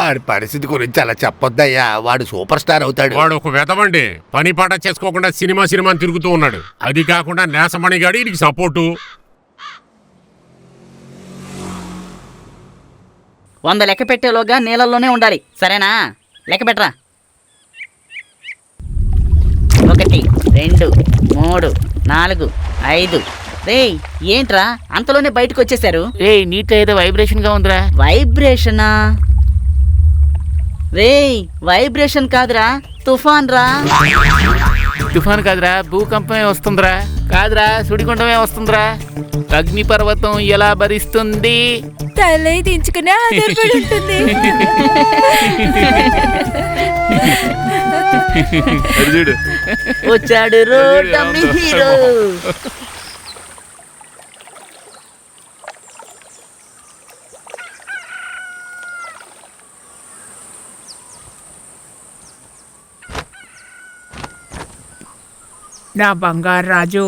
వాడి పరిస్థితి గురించి అలా చెప్పొద్దయ్యా, వాడు సూపర్ స్టార్ అవుతాడు. వాడు ఒక వెతవండి, పని పాట చేసుకోకుండా సినిమా తిరుగుతూ ఉన్నాడు. అది కాకుండా నేసమణిగాడి నీకు సపోర్టు. 100 లెక్క పెట్టేలోగా నీళ్ళల్లోనే ఉండాలి, సరేనా? లెక్క పెట్టరా. 1 2 3 4 5. రేయ్ ఏంట్రా అంతలోనే బయటకు వచ్చేసారు? నీట్లో ఏదో వైబ్రేషన్ గా ఉందిరా. వైబ్రేషనా? రేయ్ వైబ్రేషన్ కాదురా, తుఫాన్ రా. తుఫాన్ కాదురా, భూకంపమే వస్తుందిరా. కాదురా, సుడిగుండమే వస్తుందిరా. అగ్నిపర్వతం ఎలా భరిస్తుంది? తలై దించుకునే ఆధారపడి ఉంటుంది. వచ్చాడు రో డమ్మీ హీరో. నా బంగారు రాజు,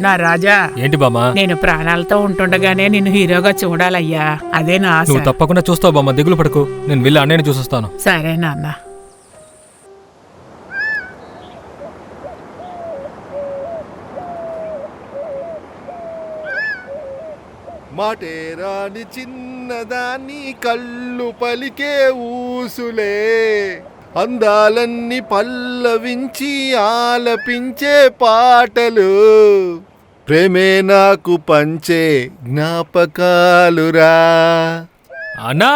నా రాజా. ఏంటి బామ్మ? నేను ప్రాణాలతో ఉంటుండగానే నిన్ను హీరోగా చూడాలయ్యా, అదే నా ఆశ. నువ్వు తప్పకుండా చూస్తావు బామ్మ, దిగులు పడకు. నేను వెళ్ళి అన్నయ్యని చూసొస్తాను. సరే నాన్న. మాటేరాని చిన్నదాన్ని కళ్ళు పలికే ఊసులే, అందాలన్నీ పల్లవించి ఆలపించే పాటలు, ప్రేమే నాకు పంచే జ్ఞాపకాలురా. అన్నా,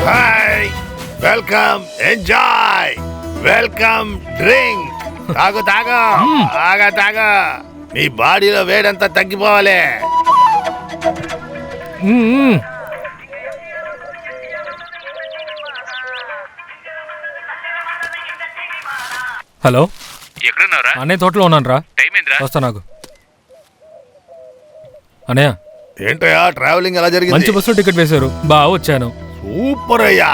hi, welcome, enjoy, welcome, drink. తాగు తాగు, తాగా నీ బాడీలో వేడంతా తగ్గిపోవాలి. హలో, ఎక్కడున్నావురా? అన్నయ్య తోటలో ఉన్నాను రా. టైం ఏందిరా? వస్తా. నాకు అన్నయ్య, ఏంటయ్యా ట్రావెలింగ్ ఎలా జరిగింది? మంచి బస్సులో టికెట్ వేశారు, బాగా వచ్చాను. సూపర్ అయ్యా,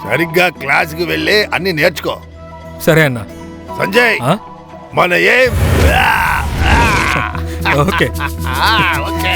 సరిగ్గా క్లాస్కి వెళ్ళి అన్ని నేర్చుకో. సరే అన్న. సంజయ్, ఆ? మన ఏం ఓకే. ఓకే.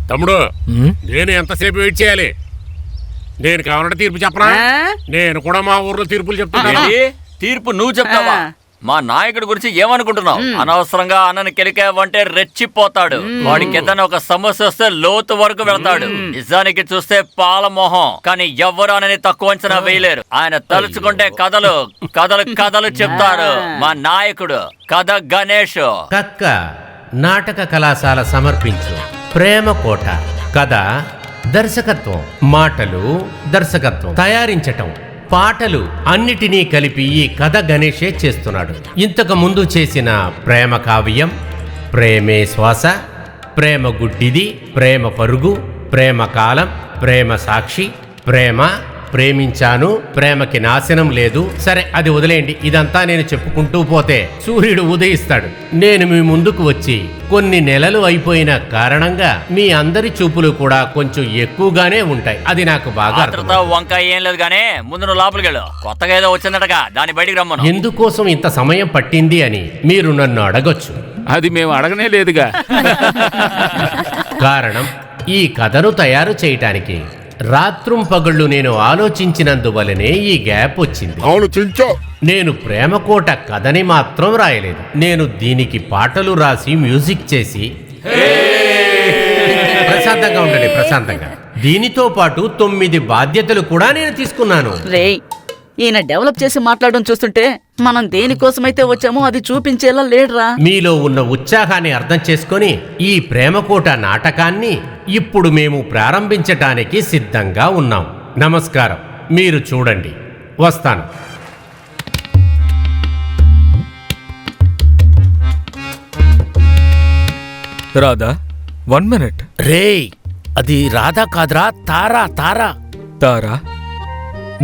తమ్ముడు, నేను ఎంతసేపు వెయిట్ చేయాలి? నేను కావాలంటే తీర్పు చెప్పనా? నేను కూడా మా ఊర్లో తీర్పులు చెప్తున్నా. తీర్పు నువ్వు చెప్తావా? మా నాయకుడి గురించి ఏమనుకుంటున్నావు? అనవసరంగా అన్నని కెలికావంటే రెచ్చిపోతాడు. వాడికి ఏదైనా ఒక సమస్య వస్తే లోతు వరకు వెళ్తాడు. నిజానికి చూస్తే పాల మొహం, కానీ ఎవ్వరు అనని తక్కువ అంచనా వేయలేరు. ఆయన తలుచుకుంటే కథలు కథలు కథలు చెప్తారు. మా నాయకుడు కథ గణేష్. కక్క నాటక కళాశాల సమర్పించు ప్రేమ కోట. కథ, దర్శకత్వం, మాటలు, దర్శకత్వం, తయారించటం, పాటలు అన్నిటినీ కలిపి ఈ కథ గణేషే చేస్తున్నాడు. ఇంతకు ముందు చేసిన ప్రేమ కావ్యం, ప్రేమే శ్వాస, ప్రేమ గుడ్డిది, ప్రేమ పరుగు, ప్రేమ కాలం, ప్రేమ సాక్షి, ప్రేమ, ప్రేమించాను, ప్రేమకి నాశనం లేదు. సరే అది వదిలేయండి, ఇదంతా నేను చెప్పుకుంటూ పోతే సూర్యుడు ఉదయిస్తాడు. నేను మీ ముందుకు వచ్చి కొన్ని నెలలు అయిపోయిన కారణంగా మీ అందరి చూపులు కూడా కొంచెం ఎక్కువగానే ఉంటాయి. అది నాకు బాగా వంకాయ ఏం లేదు గానీ ముందు నువ్వు లోపలికి వెళ్ళు. కొత్తగా ఏదో వచ్చిందటగా, దాన్ని బయటికి రమ్మను. ఎందుకోసం ఇంత సమయం పట్టింది అని మీరు నన్ను అడగొచ్చు. అది మేము అడగనే లేదుగా. కారణం, ఈ కథను తయారు చేయటానికి రాత్రుంపగళ్ళు నేను ఆలోచించినందువలనే ఈ గ్యాప్ వచ్చింది. అవును చించో, నేను ప్రేమకోట కథని మాత్రం రాయలేదు. నేను దీనికి పాటలు రాసి మ్యూజిక్ చేసి ప్రశాంతంగా ఉండండి, ప్రశాంతంగా. దీనితో పాటు 9 బాధ్యతలు కూడా నేను తీసుకున్నాను. రేయ్, ఈయన డెవలప్ చేసి మాట్లాడడం చూస్తుంటే మనం దేనికోసమైతే వచ్చామో అది చూపించేలా లేడురా. మీలో ఉన్న ఉత్సాహాన్ని అర్థం చేసుకొని ఈ ప్రేమకోట నాటకాన్ని ఇప్పుడు మేము ప్రారంభించటానికి సిద్ధంగా ఉన్నాం. నమస్కారం, మీరు చూడండి. వస్తాను. రాధా, 1 minute. రేయ్, అది రాధా కాదురా, తారా. తారా. తారా?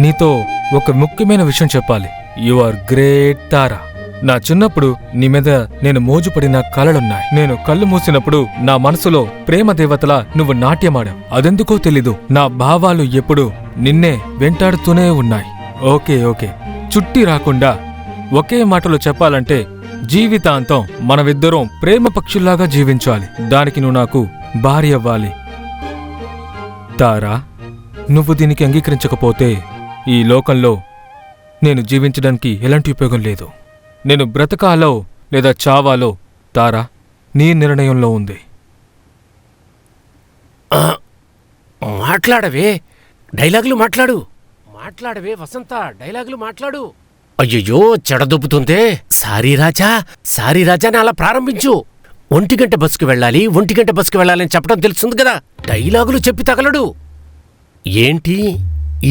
నీతో ఒక ముఖ్యమైన విషయం చెప్పాలి. యు ఆర్ గ్రేట్ తారా. నా చిన్నప్పుడు నీ మీద నేను మోజుపడిన కలలున్నాయి. నేను కళ్ళు మూసినప్పుడు నా మనసులో ప్రేమ దేవతలా నువ్వు నాట్యమాడావు. అదెందుకో తెలీదు, నా భావాలు ఎప్పుడూ నిన్నే వెంటాడుతూనే ఉన్నాయి. ఓకే ఓకే, చుట్టి రాకుండా ఒకే మాటలో చెప్పాలంటే జీవితాంతం మనమిద్దరం ప్రేమ పక్షుల్లాగా జీవించాలి. దానికి నువ్వు నాకు భార్య అవ్వాలి. తారా, నువ్వు దీనికి అంగీకరించకపోతే ఈ లోకంలో నేను జీవించడానికి ఎలాంటి ఉపయోగం లేదు. నేను బ్రతకాలో లేదా చావాలో తారా నీ నిర్ణయంలో ఉంది. మాట్లాడవే, డైలాగులు మాట్లాడవే వసంత, డైలాగులు మాట్లాడు. అయ్యయ్యో, చెడదొబ్బుతుందే. సారీ రాజా అని అలా ప్రారంభించు. 1 గంట బస్సుకు వెళ్ళాలని చెప్పడం తెలుస్తుంది కదా, డైలాగులు చెప్పి తగలడు. ఏంటి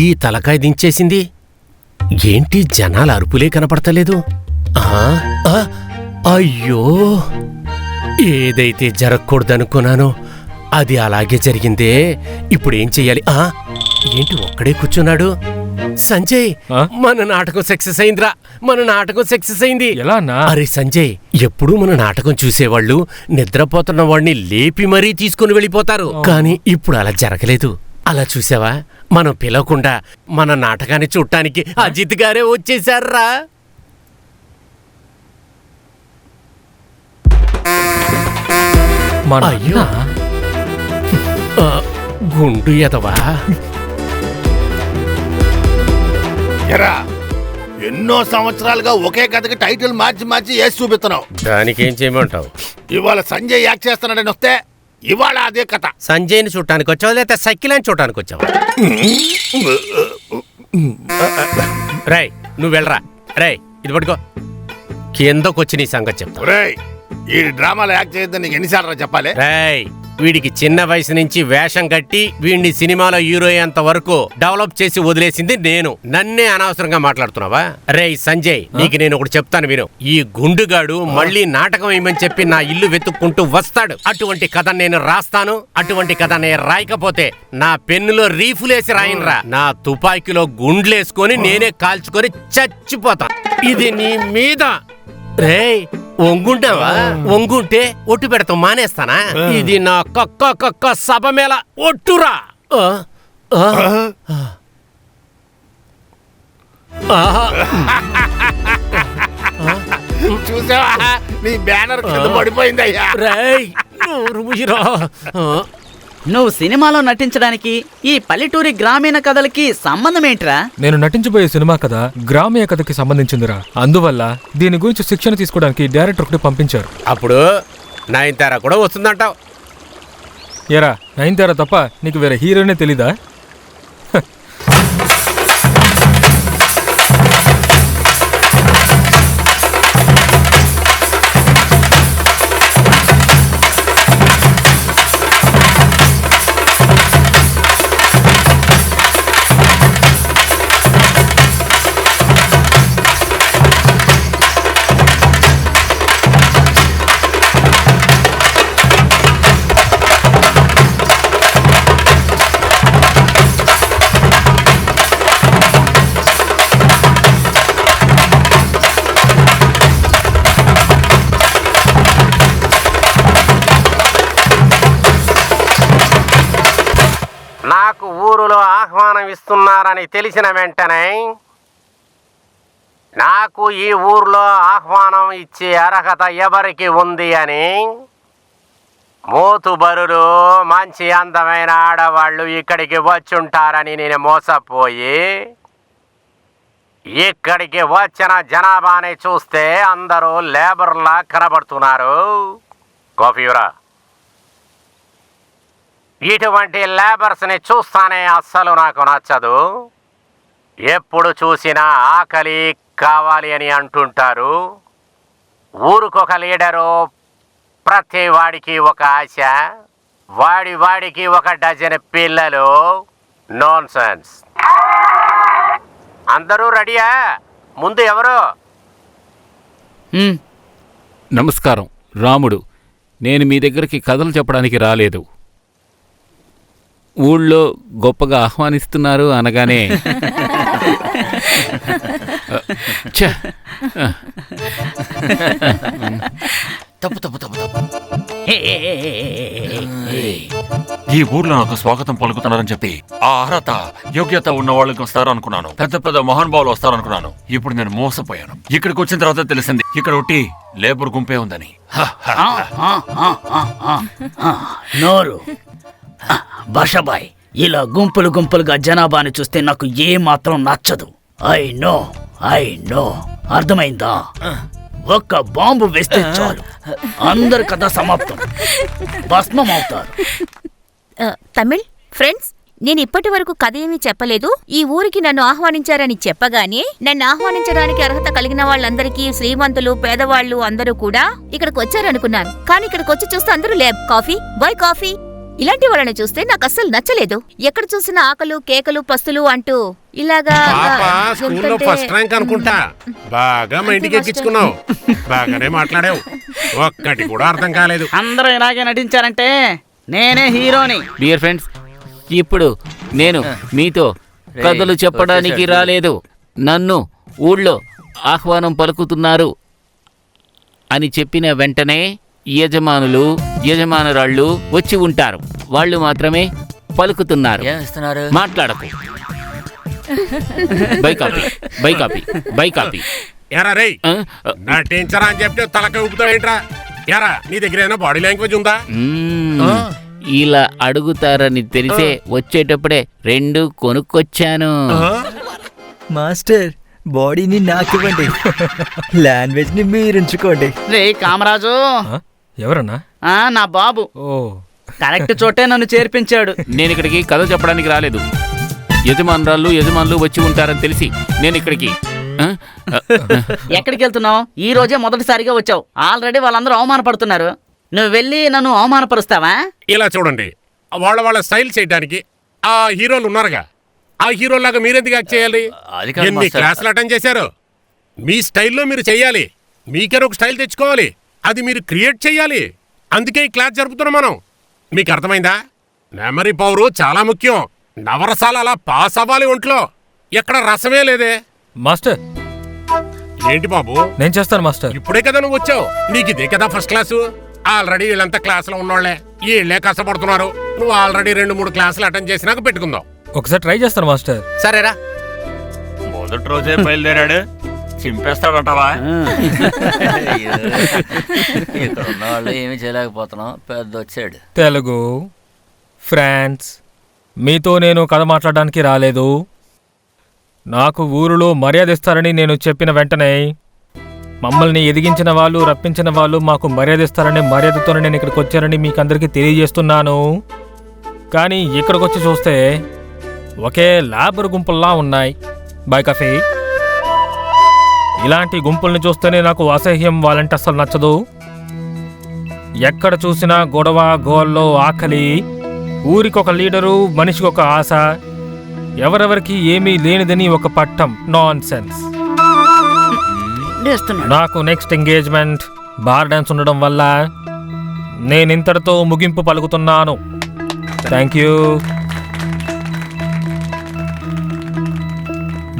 ఈ తలకాయ దించేసింది? ఏంటి జనాల అరుపులే కనపడతలేదు? అయ్యో, ఏదైతే జరగకూడదనుకున్నానో అది అలాగే జరిగిందే. ఇప్పుడేం చెయ్యాలి? ఏంటి ఒక్కడే కూర్చున్నాడు? సంజయ్, మన నాటకం సక్సెస్ అయిందిరా, ఎలా అన్నా? అరే సంజయ్, ఎప్పుడూ మన నాటకం చూసేవాళ్ళు నిద్రపోతున్న వాడిని లేపి మరీ తీసుకుని వెళ్ళిపోతారు. కానీ ఇప్పుడు అలా జరగలేదు. అలా చూసావా, మనం పిలవకుండా మన నాటకాన్ని చూడటానికి అజిత్ గారే వచ్చేశారా. అయ్యో, గుండు ఎదవా. ఎరా, ఎన్నో సంవత్సరాలుగా ఒకే కథకి టైటిల్ మార్చి వేసి చూపిస్తున్నావు. దానికేం చేయమంటావు? ఇవాళ సంజయ్ యాక్ట్ చేస్తున్నాడని వస్తే ఇవాళ అదే కథ. సంజయ్ని చూడటానికి వచ్చావా లేదా సైకిల్ చూడటానికి వచ్చావా? రేయ్, నువ్వు వెళ్ళరా. రేయ్, ఇది పట్టుకో, కిందకొచ్చి నీ సంగతి చెప్తా. రేయ్, ఈ డ్రామాలో యాక్ట్ చేయొద్దని నీకు ఎన్నిసార్లు చెప్పాలి? రేయ్, వీడికి చిన్న వయసు నుంచి వేషం కట్టి వీడిని సినిమాలో హీరో అయ్యేంత వరకు డెవలప్ చేసి వదిలేసింది నేను. నన్నే అనవసరంగా మాట్లాడుతున్నావా? రేయ్ సంజయ్, నీకు నేను ఒకటి చెప్తాను విను. ఈ గుండుగాడు మళ్ళీ నాటకం వేయమని చెప్పి నా ఇల్లు వెతుక్కుంటూ వస్తాడు. అటువంటి కథ నేను రాస్తాను. అటువంటి కథ నేను రాయకపోతే నా పెన్నులో రీఫులేసి రాయనురా. నా తుపాకీలో గుండ్లేసుకొని నేనే కాల్చుకొని చచ్చిపోతా. ఇది నీ మీద. రేయ్, వంగుంటావా? వంగుంటే ఒట్టు పెడతాం మానేస్తానా? ఇది నా కక్క సభ మేళ ఒట్టురా. చూసావా, నీ బ్యానర్ కింద పడిపోయిందయ్యా. రేయ్, నోరు మూయిరా. నువ్వు సినిమాలో నటించడానికి ఈ పల్లెటూరి గ్రామీణ కథలకి సంబంధం ఏంట్రా? నేను నటించబోయే సినిమా కథ గ్రామీణ కథకి సంబంధించిందిరా. అందువల్ల దీని గురించి శిక్షణ తీసుకోవడానికి డైరెక్టర్ ఒకటి పంపించారు. అప్పుడు నయనతార కూడా వస్తుందంటావు? ఎరా, నయనతార తప్ప నీకు వేరే హీరోనే తెలీదా? నాకు ఊరులో ఆహ్వానం ఇస్తున్నారని తెలిసిన వెంటనే నాకు ఈ ఊర్లో ఆహ్వానం ఇచ్చే అర్హత ఎవరికి ఉంది అని మోతుబరులు, మంచి అందమైన ఆడవాళ్ళు ఇక్కడికి వచ్చుంటారని నేను మోసపోయి ఇక్కడికి వచ్చిన జనాభాని చూస్తే అందరూ లేబర్లా కనబడుతున్నారు. కాఫీరా, ఇటువంటి లేబర్స్ని చూస్తానే అస్సలు నాకు నచ్చదు. ఎప్పుడు చూసినా ఆకలి కావాలి అని అంటుంటారు. ఊరికొక లీడరు, ప్రతి వాడికి ఒక ఆశ, వాడికి ఒక డజన్ పిల్లలు. Non sense. అందరూ రెడీయా? ముందు ఎవరు? నమస్కారం, రాముడు. నేను మీ దగ్గరికి కథలు చెప్పడానికి రాలేదు. ఊళ్ళో గొప్పగా ఆహ్వానిస్తున్నారు అనగానే ఛ! తప్పు తప్పు తప్పు తప్పు. ఈ ఊర్లో నాకు స్వాగతం పలుకుతున్నారని చెప్పి ఆ అర్హత యోగ్యత ఉన్న వాళ్ళకి వస్తారు అనుకున్నాను. పెద్ద పెద్ద మహానుభావులు వస్తారు అనుకున్నాను. ఇప్పుడు నేను మోసపోయాను. ఇక్కడికి వచ్చిన తర్వాత తెలిసింది ఇక్కడ ఒకటి లేబర్ గుంపే ఉందని. నోరు భాషాబాయ్, ఇలా గుంపులు గుంపులుగా జనాభాని చూస్తే నాకు ఏ మాత్రం నచ్చదు. ఐ నో అర్థమైందా? ఒక్క బాంబు వేస్తే చాలు, అందరి కథ సమాప్తం, భస్మం అవుతారు. తమిళ్ ఫ్రెండ్స్, నేను ఇప్పటి వరకు కథ ఏమీ చెప్పలేదు. ఈ ఊరికి నన్ను ఆహ్వానించారని చెప్పగానే నన్ను ఆహ్వానించడానికి అర్హత కలిగిన వాళ్ళందరికీ, శ్రీమంతులు పేదవాళ్ళు అందరూ కూడా ఇక్కడికి వచ్చారనుకున్నాను. కానీ ఇక్కడికి వచ్చి చూస్తే అందరూ లేబ్ కాఫీ బాయ్ కాఫీ ఇలాంటి వాళ్ళని చూస్తే నాకు అస్సలు నచ్చలేదు. ఎక్కడ చూసినా ఆకలు కేకలు పస్తులు అంటూ ఇలాగా పాప స్కూల్లో ఫస్ట్ ర్యాంక్ అనుకుంటా. బాగా మా ఇంటికి ఎక్కించుకున్నావు. బాగానే మాట్లాడావు. ఒక్కటి కూడా అర్థం కాలేదు. అందరూ ఇలాగే నటించారంటే నేనే హీరోని. డియర్ ఫ్రెండ్స్, ఇప్పుడు నేను మీతో కథలు చెప్పడానికి రాలేదు. నన్ను ఊళ్ళో ఆహ్వానం పలుకుతున్నారు అని చెప్పిన వెంటనే యజమానురాళ్ళు వచ్చి ఉంటారు. వాళ్ళు మాత్రమే పలుకుతున్నారు. ఏమిస్తున్నారు? మాట్లాడకు. By copy. ఎరా రేయ్, నటించరా అని చెప్తే తలక ఊపుతావు ఏంట్రా? ఎరా, నీ దగ్గర ఏదైనా బాడీ లాంగ్వేజ్ ఉందా? ఇలా అడుగుతారని తెలిసే వచ్చేటప్పుడే 2 కొనుక్కొచ్చాను. మాస్టర్, బాడీని నాకివ్వండి, లాంగ్వేజ్ ని మీరుంచుకోండి. రే కామరాజు, ఎవరన్నా? నా బాబు ఓ, కరెక్ట్ చోటే నన్ను చేర్పించాడు. నేను ఇక్కడికి కథ చెప్పడానికి రాలేదు. యజమానులు వచ్చి ఉంటారని తెలిసి నేను ఇక్కడికి. ఎక్కడికి వెళ్తున్నావు? ఈ రోజే మొదటిసారిగా వచ్చావు. ఆల్రెడీ వాళ్ళందరూ అవమానపడుతున్నారు. నువ్వు వెళ్ళి నన్ను అవమానపరుస్తావా? ఇలా చూడండి, వాళ్ళ స్టైల్ చేయడానికి ఆ హీరోలు ఉన్నారుగా, ఆ హీరోలాగా మీరెందుకు యాక్ట్ చేయాలి? అది కాదు ఎన్ని మాస్టర్. క్లాసులు అటెండ్ చేశారు? మీ స్టైల్లో మీరు చెయ్యాలి. మీకే ఒక స్టైల్ తెచ్చుకోవాలి. అది మీరు క్రియేట్ చెయ్యాలి. అందుకే ఈ క్లాస్ జరుపుతున్నాం మనం. మీకు అర్థమైందా? మెమరీ పవరు చాలా ముఖ్యం. నవరసాలు అలా పాస్ అవ్వాలి ఒంట్లో. ఎక్కడ రసమే లేదే. మాస్టర్, ఏంటి బాబు? నేను చేస్తాను మాస్టర్. ఇప్పుడే కదా నువ్వు వచ్చావు. నీకు ఇదే కదా ఫస్ట్ క్లాసు. ఆల్రెడీ వీళ్ళంతా క్లాసులో ఉన్నోళ్లే. వీళ్ళే కష్టపడుతున్నారు. నువ్వు ఆల్రెడీ 2-3 క్లాసులు అటెండ్ చేసినాక పెట్టుకుందాం. ఒకసారి ట్రై చేస్తాను మాస్టర్. సరేరా. మొదటి రోజే బయలుదేరాడు. చింపేస్తాడంటావా? ఇక్కడ ఉన్న వాళ్ళు ఏమీ చేయలేకపోతున్నాం. పెద్ద వచ్చాడు. తెలుగు ఫ్రాన్స్, మీతో నేను కథ మాట్లాడడానికి రాలేదు. నాకు ఊరిలో మర్యాద ఇస్తారని నేను చెప్పిన వెంటనే మమ్మల్ని ఎదిగించిన వాళ్ళు, రప్పించిన వాళ్ళు మాకు మర్యాద ఇస్తారని మర్యాదతోనే నేను ఇక్కడికి వచ్చారని మీకు అందరికీ తెలియజేస్తున్నాను. కానీ ఇక్కడికి వచ్చి చూస్తే ఒకే లేబర్ గుంపుల్లా ఉన్నాయి. Boy coffee. ఇలాంటి గుంపుల్ని చూస్తేనే నాకు అసహ్యం, వాళ్ళంటే అసలు నచ్చదు. ఎక్కడ చూసినా గొడవ, గోల్లో, ఆకలి, ఊరికొక లీడరు, మనిషికొక ఆశ, ఎవరెవరికి ఏమీ లేనిదని ఒక పట్టం. Nonsense. నాకు నెక్స్ట్ ఎంగేజ్మెంట్ బార్ డాన్స్ ఉండడం వల్ల నేనింతటితో ముగింపు పలుకుతున్నాను. Thank you.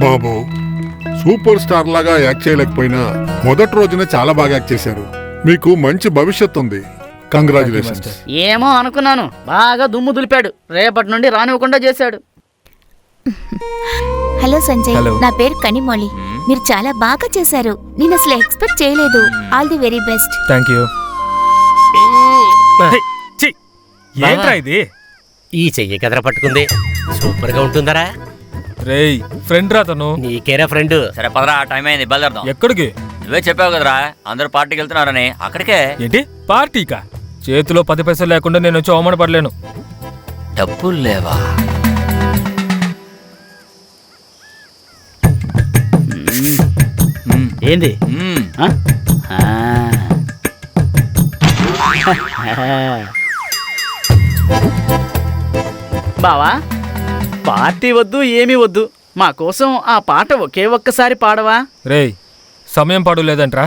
బాబు, సూపర్ స్టార్ లాగా యాక్ట్ చేయలేకపోయినా మొదటి రోజునే చాలా బాగా యాక్ట్ చేశారు. మీకు మంచి భవిష్యత్తు ఉంది. కంగ్రాచులేషన్స్. ఏమో అనుకున్నాను, బాగా దుమ్ము దులిపాడు. రేపటి నుండి రానివ్వకుండా చేశాడు. Hello Sanjay, hello. నా పేరు కనిమొళి. మీరు చాలా బాగా చేశారు. నేను అసలు ఎక్స్పెక్ట్ చేయలేదు. All the very best. Thank you. ఏంట్రా ఇది? ఈ చెయ్యి కదర పట్టుకుంది. సూపర్ గా ఉంటుందరా. రేయ్, ఫ్రెండ్ రా తను. నీకేరా ఫ్రెండ్. సరే పదరా, టైం అయింది, బయలుదేరదాం. ఎక్కడికి? నువ్వే చెప్పావు కదరా అందరూ పార్టీకి వెళ్తున్నారని. అక్కడికే. ఏంటి పార్టీకా? చేతిలో 10 పైసలు లేకుండా నేను వచ్చి అవమానపడలేను. డబ్బులు లేవా? ఏంది? బావా, పార్టీ వద్దు, ఏమీ వద్దు. మా కోసం ఆ పాట ఒకే ఒక్కసారి పాడవా? రేయ్, సమయం పాడు లేదంట్రా.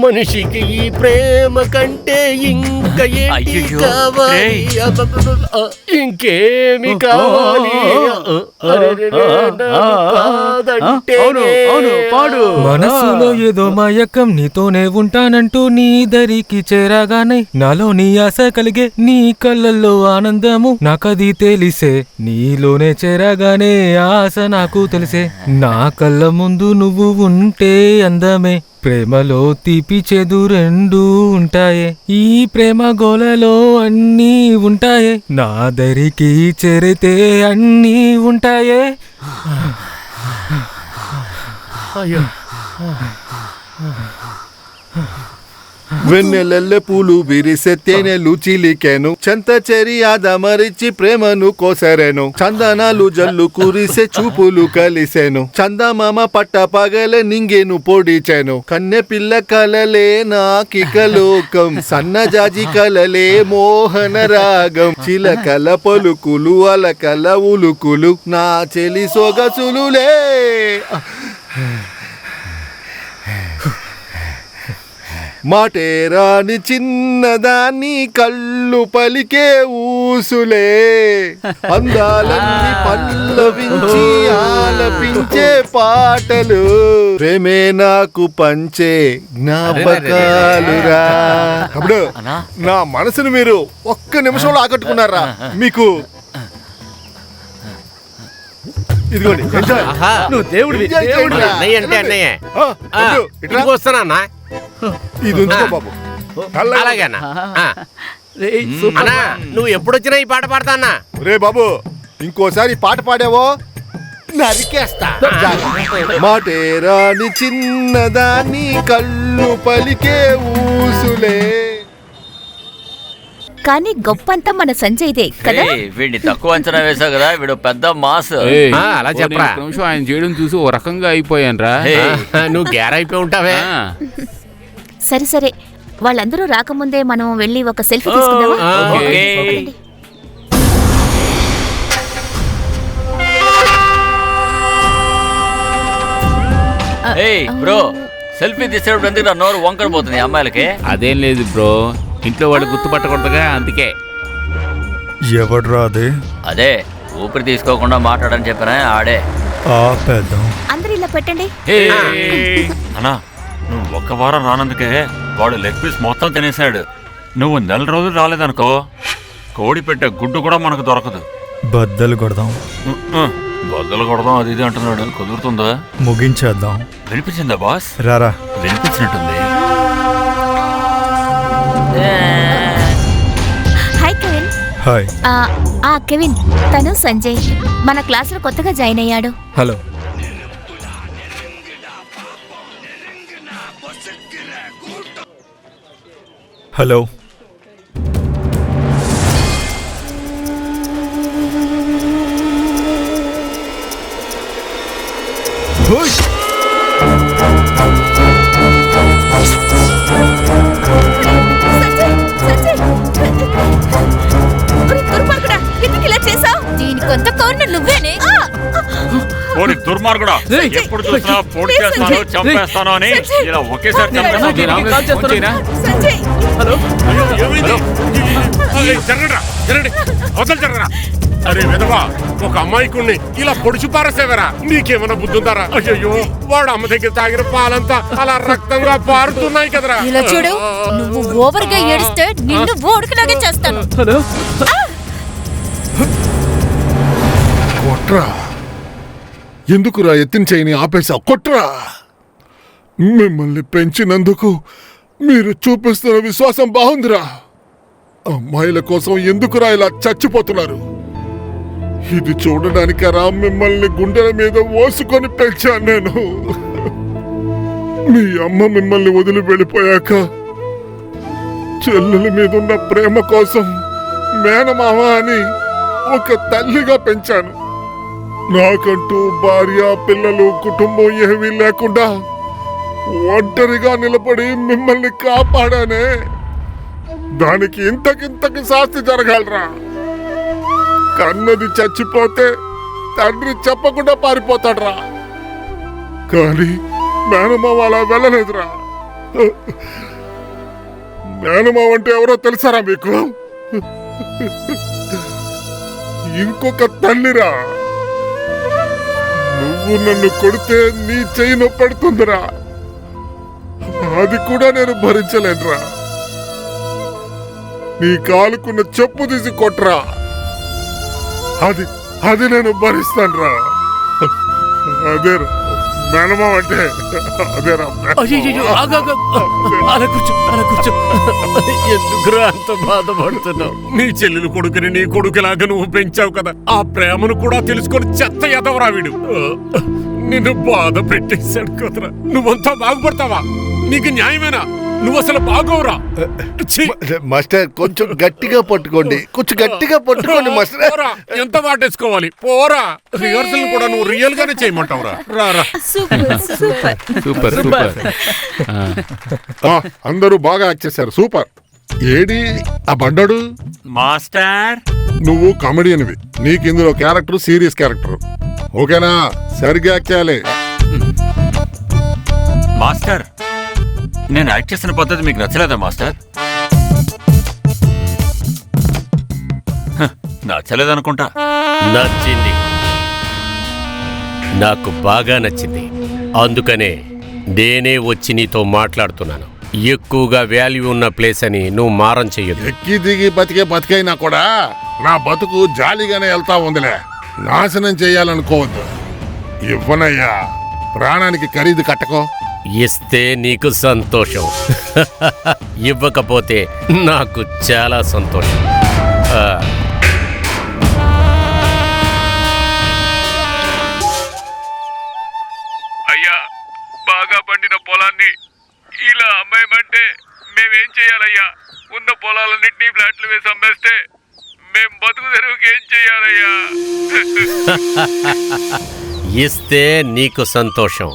మనిషికి ఈ ప్రేమ కంటే ఇంకా ఏంటి అయ్యయ్యో, కావాలి? రేయ్. ఇంకేమి కావాలి? అరెరెరె, కాదంటే మనసులో ఏదో మాయకం నీతోనే ఉంటానంటూ నీ దరికి చేరగానే నాలో నీ ఆశ కలిగే నీ కళ్ళల్లో ఆనందము నాకది తెలిసే నీలోనే చేరగానే ఆశ నాకు తెలిసే నా కళ్ళ ముందు నువ్వు ఉంటే అందమే ప్రేమలో తీపి చేదు రెండూ ఉంటాయే ఈ ప్రేమ గోలలో అన్నీ ఉంటాయే నా దరికి చేరితే అన్నీ ఉంటాయే. అయ్యో, వెన్నెలెల్లె పూలు విరిసె తేనెలు చిలికెను చెంత చెరి ఆదమరిచి ప్రేమను కోసరెను చందనాలు జల్లు కురిసె చూపులు కలిసెను చందమామ పట్ట పగలే నింగేను పొడిచెను కన్నె పిల్ల కలలే నాకిక లోకం సన్నజాజి కలలే మోహన రాగం చిలకల పలుకులు అలకల ఉలుకులు నా చెలి సొగసులులే. మాటే రాని చిన్నదాన్ని కళ్ళు పలికే ఊసులే అందాలన్నీ పల్లవించి ఆలపించే పాటలు ప్రేమే నాకు పంచే జ్ఞాపకాలురా. అప్పుడు నా మనసును మీరు ఒక్క నిమిషంలో ఆకట్టుకున్నారా? మీకు ఇదిగోండి ఎంజాయ్. నువ్వు దేవుడివి. ఎంజాయ్ చేయండి రా. అన్నయ్య అంటే అన్నయ్య. ఇట్రా. వస్తానా అన్న? ఇది ఉంచుకో బాబు. అలాగే అన్న. అన్నా, నువ్వు ఎప్పుడొచ్చినా ఈ పాట పాడతా అన్నా. రే బాబు, ఇంకోసారి పాట పాడావో నరికేస్తా. మాటే రాని చిన్నదాన్ని కళ్ళు పలికే ఊసులే. కానీ గొప్పంతా మన సంజయ్దే కదా. ఏయ్, వీడిని తక్కువ అంచనా వేసావు కదా, వీడు పెద్ద మాస్. అలా చెప్పరా. నిమిషం ఆయన చేయడం చూసి ఓ రకంగా అయిపోయాను రా. నువ్వు గ్యార్ అయిపోయి ఉంటావే. సరే సరే, వాళ్ళందరూ రాకముందే మనం వెళ్ళి ఒక సెల్ఫీ తీసుకుందామా? ఓకే. పదండి. ఏయ్ బ్రో, సెల్ఫీ తీసేటప్పుడు ఎందుకు నా నోరు వంకర పోతుంది అమ్మాయిలకి? అదేం లేదు బ్రో, ఇంట్లో వాళ్ళు గుర్తుపట్టకూడదుగా అందుకే. ఎవడ్రా అదే? అదే ఊపిరి తీసుకోకుండా మాట్లాడని చెప్పినా ఆడే. అందరూ ఇలా పెట్టండి. అన్నా, నువ్వు ఒక్క వారం రానందుకే వాడు లెగ్ పీస్ మొత్తం తినేశాడు. నువ్వు నెల రోజులు రాలేదనుకో, కోడి పెట్టే గుడ్డు కూడా మనకు దొరకదు. బద్దలు కొడదాం, బద్దలు కొడదాం అది ఇది అంటున్నాడు. కుదురుతుందా? ముగించేద్దాం. వినిపించిందా బాస్? రారా. వినిపించినట్టుంది. Hi Kevin. హాయ్. కెవిన్, తను సంజయ్, మన క్లాసులో కొత్తగా జాయిన్ అయ్యాడు. హలో. హలో. దీని కొంత కార్నర్ నువ్వేనే. పోనీ దుర్మార్గుడా, ఎప్పుడు చూసినా పొడి చేస్తాను చంపేస్తాను అని ఇలా ఒకేసారి జరగరా. అరే విధవా, ఒక అమ్మాయికుణ్ణి ఇలా పొడిచి పారసేవరా? నీకేమైనా బుద్ధుందారా? అయ్యో, వాడు అమ్మ దగ్గర తాగిన పాలంతా అలా రక్తంగా పారుతున్నాయి కదరా. ఇలా చూడు, నువ్వు ఓవర్ గా ఏడిస్తే నిన్ను ఓడుకులాగే చేస్తాను. కొట్రా, ఎందుకురా ఎత్తిన చేయని ఆపేశావు? కొట్రా. మిమ్మల్ని పెంచినందుకు మీరు చూపిస్తున్న విశ్వాసం బాగుందిరా. అమ్మాయిల కోసం ఎందుకురా ఇలా చచ్చిపోతున్నారు? ఇది చూడడానికరా మిమ్మల్ని గుండెల మీద ఓసుకొని పెంచాను నేను. మీ అమ్మ మిమ్మల్ని వదిలి వెళ్ళిపోయాక చెల్లెల మీద ఉన్న ప్రేమ కోసం మేనమామ అని ఒక తల్లిగా పెంచాను. నాకంటూ భార్య, పిల్లలు, కుటుంబం ఏమీ లేకుండా ఒంటరిగా నిలబడి మిమ్మల్ని కాపాడానే. దానికి ఇంతకింతకి శాస్తి జరగాలరా. కన్నది చచ్చిపోతే తండ్రి చెప్పకుండా పారిపోతాడ్రా, కానీ మేనమామ అలా వెళ్ళలేదురా. మేనమావ అంటే ఎవరో తెలుసారా మీకు? ఇంకొక తల్లిరా. నువ్వు నన్ను కొడితే నీ చెయ్యి నొప్పెడుతుందిరా. అది కూడా నేను భరించలేనురా. నీ కాలుకున్న చెప్పు తీసి కొట్రా. అది నేను భరిస్తానురా. అదేరా మేనమావ అంటే. అదేరా. అలా కూర్చో. ఎందుకురా అంత బాధపడుతున్నావు? నీ చెల్లెలు కొడుకుని నీ కొడుకులాగా నువ్వు పెంచావు కదా, ఆ ప్రేమను కూడా తెలుసుకొని చెత్త ఎదవరా వీడు. నిన్ను బాధ పెట్టేశాడు కదరా. నువ్వంతా బాగుపడతావా? నీకు న్యాయమేనా? నువ్వు అసలు బాగోవురా. మాస్టర్ కొంచెం గట్టిగా పట్టుకోండి, కొంచెం గట్టిగా పట్టుకోండి మాస్టర్. పోరా, ఎంత వాటేసుకోవాలి? పోరా. రిహర్సల్ కూడా నువ్వు రియల్ గానే చేయమంటావురా. రారా. సూపర్ అందరూ బాగా యాక్ట్ చేశారు. సూపర్. ఏడి ఆ బండడు? మాస్టర్, నువ్వు కామెడియన్వి, నీకు ఇందులో క్యారెక్టర్ సీరియస్ క్యారెక్టర్. ఓకేనా? సరిగ్గా యాక్ట్ చేయాలి. మాస్టర్, నేను యాక్ట్ చేసిన పద్ధతి మీకు నచ్చలేదా మాస్టర్? నచ్చలేదనుకుంటా. నచ్చింది, నాకు బాగా నచ్చింది. అందుకనే నేనే వచ్చి నీతో మాట్లాడుతున్నాను. ఎక్కువగా వాల్యూ ఉన్న ప్లేస్ అని నువ్వు మారం చెయ్యదు. ఎక్కి దిగి బతికైనా కూడా నా బతుకు జాలీగానే వెళ్తా ఉందిలే. నాశనం చేయాలనుకోవద్దు. ఇవ్వనయ్యా, ప్రాణానికి ఖరీదు కట్టకో. ఇస్తే నీకు సంతోషం, ఇవ్వకపోతే నాకు చాలా సంతోషం. అయ్యా, బాగా పండిన పొలాన్ని ఇలా అమ్మాయమంటే మేమేం చేయాలయ్యా? ఉన్న పొలాలన్నింటినీ ఫ్లాట్లు వేసి అమ్మేస్తే మేం బతుకు తెరువుకి ఏం చెయ్యాలయ్యా? ఇస్తే నీకు సంతోషం,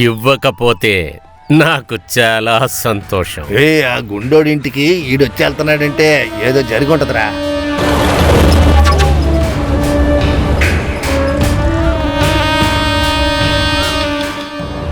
ఇవ్వకపోతే నాకు చాలా సంతోషం. ఆ గుండోడింటికి ఈడొచ్చి వెళ్తున్నాడంటే ఏదో జరిగి ఉంటదిరా.